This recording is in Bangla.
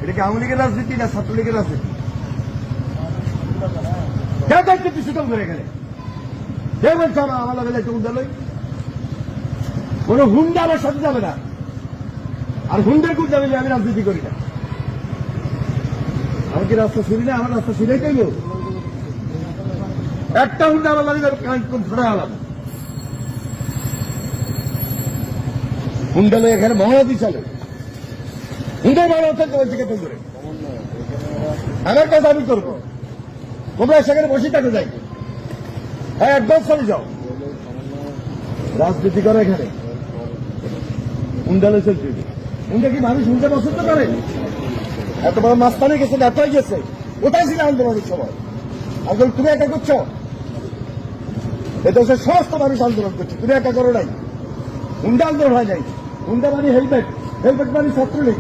এটা কি আওয়ামী লীগের রাজনীতি না ছাত্রলীগের রাজনীতি? কেউ দায়িত্ব সুতম করে এখানে কে বলছে আমার লাগে দায়িত্ব বিদ্যালয়? কোন হুন্ডা আমার সাথে যাবে না, আর হুন্ডার কোন যাবে আমি রাজনীতি করি না। আমি কি রাস্তা শুনি না? আমার রাস্তা শুনেই চাইব একটা হুন্ডা আমার লাগে ধরে আলাম হুন্ডা লই এখানে মহানদী চলে, হুন্ডার মহড়া হচ্ছে তোমার থেকে করে আমার কাজ আমি করবো, তোমরা সেখানে বসে থাকতে যাই। হ্যাঁ একদম চলে যাও, রাজনীতি করো এখানে। হুন্ডা লই চলছে, হুন্ডা কি মানুষ হুন্ডা পছন্দ করে? এত বড় মাস্তানে গেছে, নেতাই গেছে, কোথায় ছিল আন্দোলনের সময়? আন্দোলন তুমি একা করছো? এটা হচ্ছে সমস্ত মানুষ আন্দোলন করছে, তুমি একা করো নাই। হুন্ডা আন্দোলন হয় নাই। হুন্ডা মানে হেলমেট, হেলমেট মানে ছাত্রলীগ।